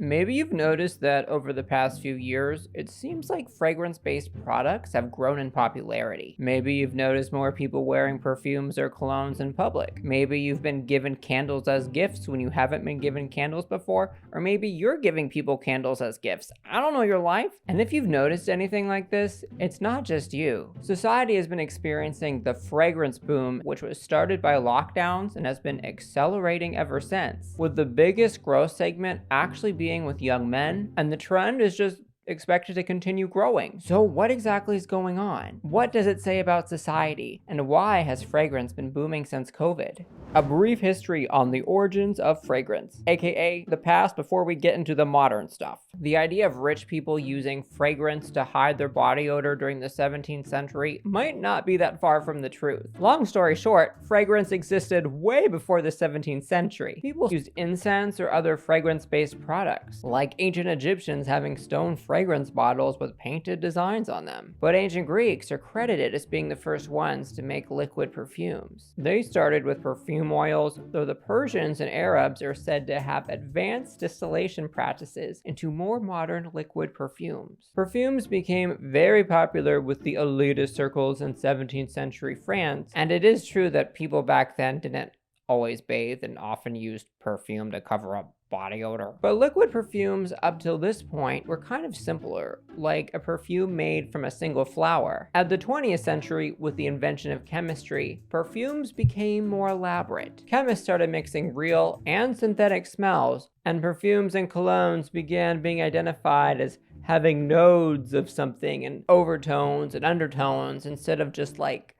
Maybe you've noticed that over the past few years, it seems like fragrance-based products have grown in popularity. Maybe you've noticed more people wearing perfumes or colognes in public. Maybe you've been given candles as gifts when you haven't been given candles before, or maybe you're giving people candles as gifts. I don't know your life. And if you've noticed anything like this, it's not just you. Society has been experiencing the fragrance boom, which was started by lockdowns and has been accelerating ever since, with the biggest growth segment actually being with young men, and the trend is just expected to continue growing. So what exactly is going on? What does it say about society? And why has fragrance been booming since COVID? A brief history on the origins of fragrance, aka the past before we get into the modern stuff. The idea of rich people using fragrance to hide their body odor during the 17th century might not be that far from the truth. Long story short, fragrance existed way before the 17th century. People used incense or other fragrance-based products, like ancient Egyptians having stone fragrance bottles with painted designs on them. But ancient Greeks are credited as being the first ones to make liquid perfumes. They started with perfume oils, though the Persians and Arabs are said to have advanced distillation practices into more modern liquid perfumes. Perfumes became very popular with the elitist circles in 17th century France, and it is true that people back then didn't always bathe and often used perfume to cover up body odor. But liquid perfumes up till this point were kind of simpler, like a perfume made from a single flower. At the 20th century, with the invention of chemistry, perfumes became more elaborate. Chemists started mixing real and synthetic smells, and perfumes and colognes began being identified as having nodes of something and overtones and undertones instead of just like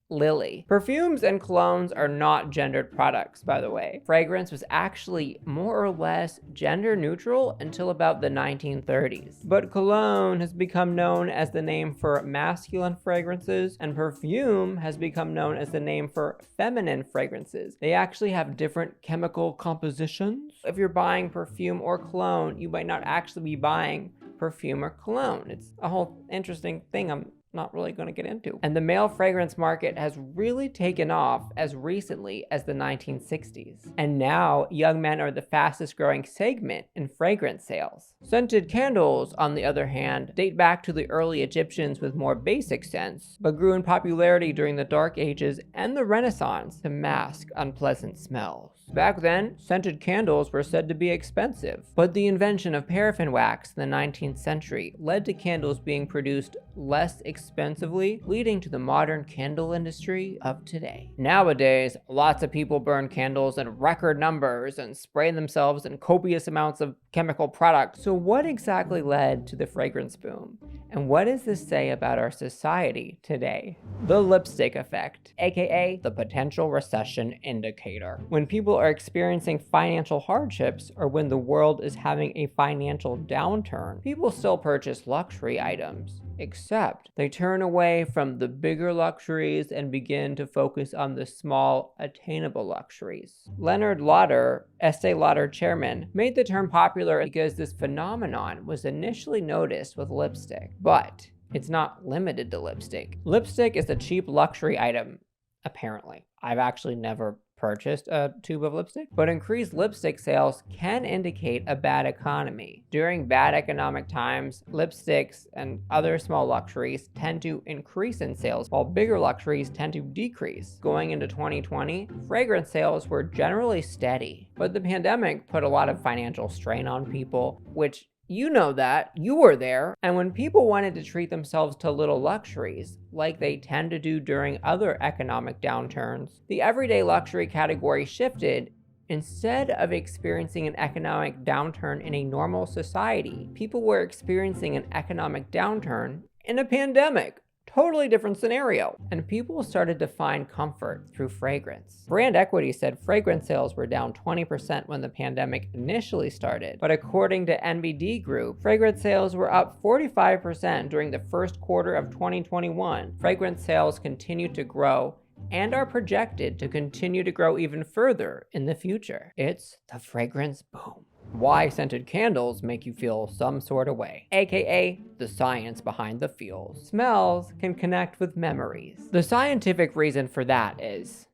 lily. Perfumes and colognes are not gendered products, by the way. Fragrance was actually more or less gender neutral until about the 1930s. But cologne has become known as the name for masculine fragrances, and perfume has become known as the name for feminine fragrances. They actually have different chemical compositions. If you're buying perfume or cologne, you might not actually be buying perfume or cologne. It's a whole interesting thing I'm not really going to get into. And the male fragrance market has really taken off as recently as the 1960s. And now young men are the fastest growing segment in fragrance sales. Scented candles, on the other hand, date back to the early Egyptians with more basic scents, but grew in popularity during the Dark Ages and the Renaissance to mask unpleasant smells. Back then, scented candles were said to be expensive, but the invention of paraffin wax in the 19th century led to candles being produced less expensively, leading to the modern candle industry of today. Nowadays, lots of people burn candles in record numbers and spray themselves in copious amounts of chemical products. So what exactly led to the fragrance boom? And what does this say about our society today? The lipstick effect, aka the potential recession indicator. When people are experiencing financial hardships or when the world is having a financial downturn, people still purchase luxury items, except they turn away from the bigger luxuries and begin to focus on the small, attainable luxuries. Leonard Lauder, Estee Lauder chairman, made the term popular because this phenomenon was initially noticed with lipstick, but it's not limited to lipstick. Lipstick is a cheap luxury item, apparently. I've actually never purchased a tube of lipstick, but increased lipstick sales can indicate a bad economy. During bad economic times, lipsticks and other small luxuries tend to increase in sales, while bigger luxuries tend to decrease. Going into 2020, fragrance sales were generally steady, but the pandemic put a lot of financial strain on people, which you know that, you were there, and when people wanted to treat themselves to little luxuries, like they tend to do during other economic downturns, the everyday luxury category shifted. Instead of experiencing an economic downturn in a normal society, people were experiencing an economic downturn in a pandemic. Totally different scenario. And people started to find comfort through fragrance. Brand Equity said fragrance sales were down 20% when the pandemic initially started. But according to NBD Group, fragrance sales were up 45% during the first quarter of 2021. Fragrance sales continued to grow and are projected to continue to grow even further in the future. It's the fragrance boom. Why scented candles make you feel some sort of way, aka the science behind the feels. Smells can connect with memories. The scientific reason for that is,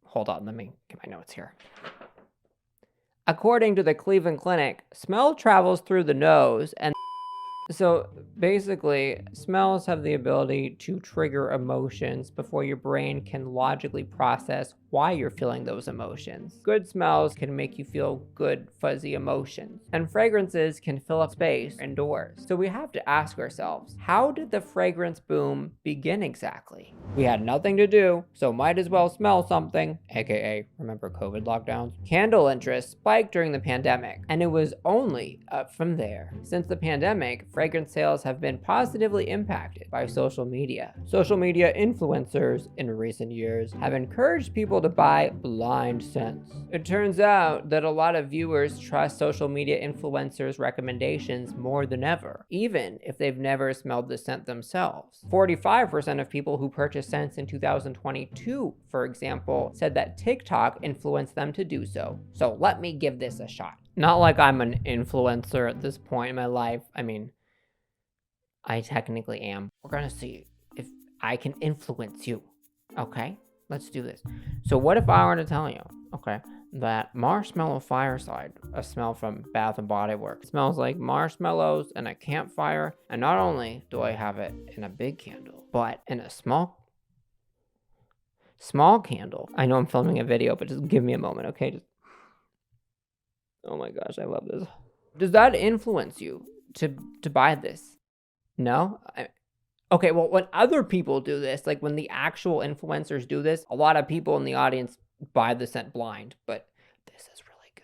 hold on, let me get my notes here. According to the Cleveland Clinic, smell travels through the nose, and so basically, smells have the ability to trigger emotions before your brain can logically process why you're feeling those emotions. Good smells can make you feel good, fuzzy emotions, and fragrances can fill up space indoors. So we have to ask ourselves, how did the fragrance boom begin exactly? We had nothing to do, so might as well smell something, aka, remember COVID lockdowns? Candle interest spiked during the pandemic, and it was only up from there. Since the pandemic, fragrance sales have been positively impacted by social media. Social media influencers in recent years have encouraged people to buy blind scents. It turns out that a lot of viewers trust social media influencers' recommendations more than ever, even if they've never smelled the scent themselves. 45% of people who purchased scents in 2022, for example, said that TikTok influenced them to do so. So let me give this a shot. Not like I'm an influencer at this point in my life. I mean, I technically am. We're gonna see if I can influence you. Okay? Let's do this. So what if I were to tell you, okay, that Marshmallow Fireside, a smell from Bath & Body Works, smells like marshmallows and a campfire, and not only do I have it in a big candle, but in a small candle. I know I'm filming a video, but just give me a moment, okay? Oh my gosh, I love this. Does that influence you to buy this? No? Okay, well, when other people do this, like when the actual influencers do this, a lot of people in the audience buy the scent blind, but this is really good.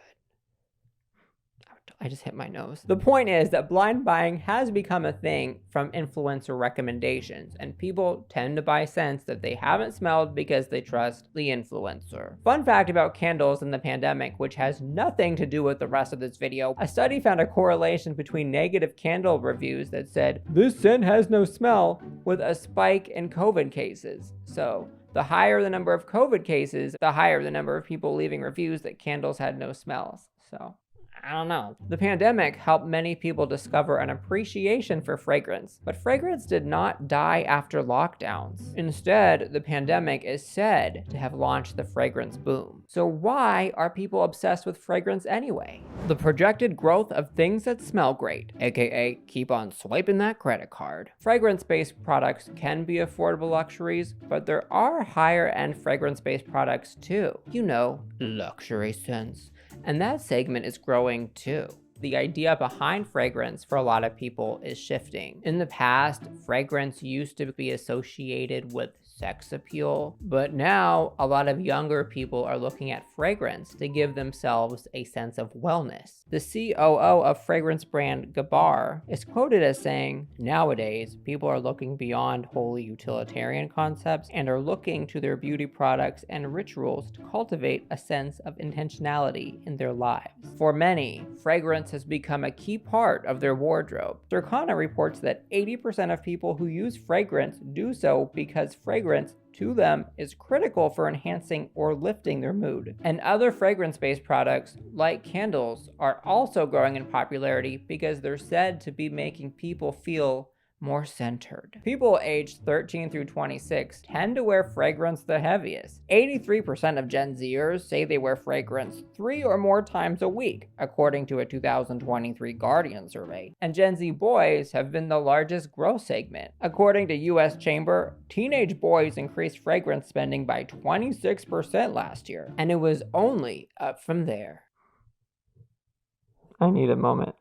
I just hit my nose. The point is that blind buying has become a thing from influencer recommendations, and people tend to buy scents that they haven't smelled because they trust the influencer. Fun fact about candles in the pandemic, which has nothing to do with the rest of this video, a study found a correlation between negative candle reviews that said, "This scent has no smell," with a spike in COVID cases. So, the higher the number of COVID cases, the higher the number of people leaving reviews that candles had no smells. So, I don't know. The pandemic helped many people discover an appreciation for fragrance, but fragrance did not die after lockdowns. Instead, the pandemic is said to have launched the fragrance boom. So why are people obsessed with fragrance anyway? The projected growth of things that smell great, aka keep on swiping that credit card. Fragrance-based products can be affordable luxuries, but there are higher-end fragrance-based products too. You know, luxury scents. And that segment is growing too. The idea behind fragrance for a lot of people is shifting. In the past, fragrance used to be associated with sex appeal, but now a lot of younger people are looking at fragrance to give themselves a sense of wellness. The COO of fragrance brand Gabar is quoted as saying, "Nowadays, people are looking beyond wholly utilitarian concepts and are looking to their beauty products and rituals to cultivate a sense of intentionality in their lives." For many, fragrance has become a key part of their wardrobe. Circana reports that 80% of people who use fragrance do so because fragrance to them is critical for enhancing or lifting their mood. And other fragrance-based products, like candles, are also growing in popularity because they're said to be making people feel more centered. People aged 13 through 26 tend to wear fragrance the heaviest. 83% of Gen Zers say they wear fragrance 3 or more times a week, according to a 2023 Guardian survey. And Gen Z boys have been the largest growth segment. According to US Chamber, teenage boys increased fragrance spending by 26% last year, and it was only up from there. I need a moment.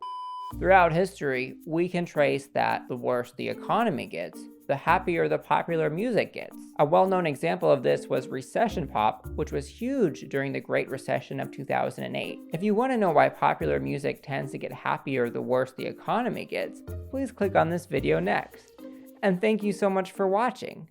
Throughout history, we can trace that the worse the economy gets, the happier the popular music gets. A well-known example of this was recession pop, which was huge during the Great Recession of 2008. If you want to know why popular music tends to get happier the worse the economy gets, please click on this video next. And thank you so much for watching.